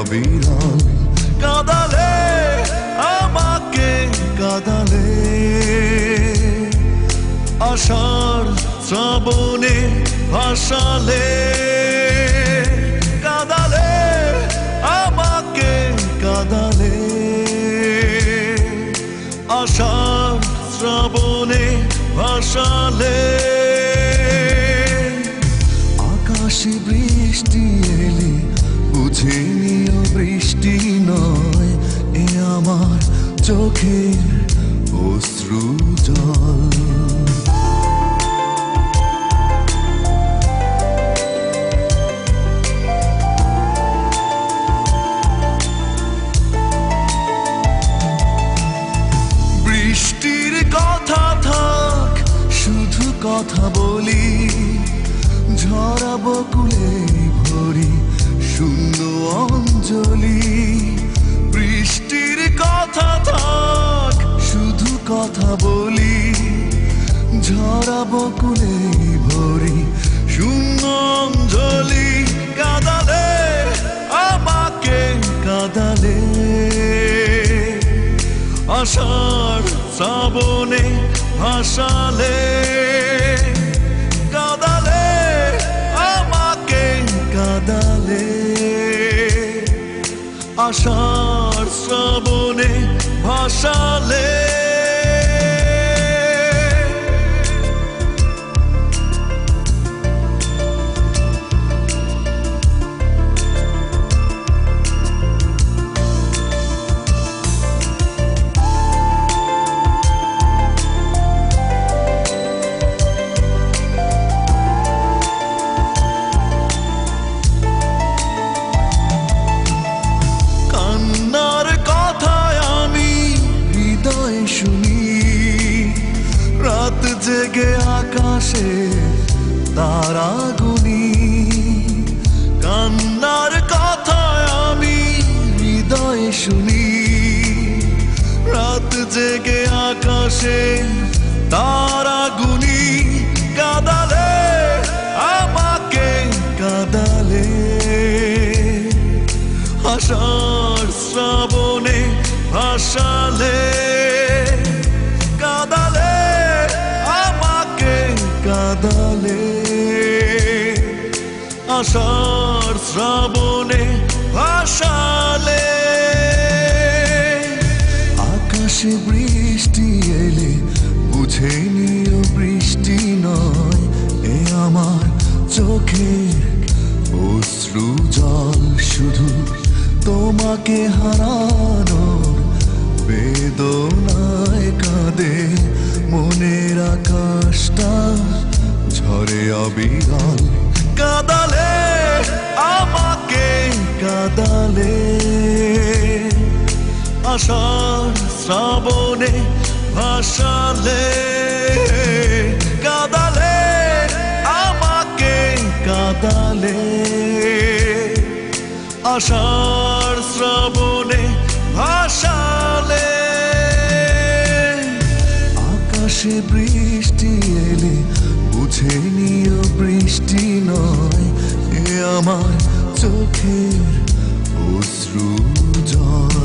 অবিরাম। কাঁদালে আমাকে কাঁদালে, আষাঢ় শ্রাবণে ভাসালে। কাঁদালে আমাকে কাঁদালে, আষাঢ় শ্রাবণে ভাসালে। আকাশে বৃষ্টি এলে বুঝে নিও বৃষ্টি নয়, এ আমার চোখের অশ্রু জল। বৃষ্টির কথা থাক, শুধু কথা বলি, ঝরা বকুলে ভরি শূন্য অঞ্জলি। বৃষ্টির কথা থাক, শুধু কথা বলি, ঝরা বকুলে ভরি শূন্য অঞ্জলি। কাঁদালে আমাকে কাঁদালে, আষাঢ় শ্রাবণে ভাসালে। কাঁদালে আমাকে কাঁদালে, আষাঢ় শ্রাবণে ভাসালে। রাত জেগে আকাশে তারা গুনি, কান্নার কথা আমি হৃদয়ে শুনি। রাত জেগে আকাশে তারা গুনি। কাঁদালে আমাকে কাঁদালে, আষাঢ় শ্রাবণে ভাসালে। কাঁদালে আমাকে কাঁদালে, আষাঢ় শ্রাবণে ভাসালে। আকাশে বৃষ্টি এলে বুঝে নিও বৃষ্টি নয়, এ আমার চোখের অশ্রু জল। শুধু তোমাকে হারানোর বেদনায় কাঁদে মনের আকাশটা, ঝরে অবিরাম। কাঁদালে আমাকে কাঁদালে, আষাঢ় শ্রাবণে ভাসালে। কাঁদালে আমাকে কাঁদালে, আষাঢ় শ্রাবণে ভাসালে। আকাশে বৃষ্টি এলে বুঝে নিও বৃষ্টি নয়, এ আমার চোখের অশ্রু জল।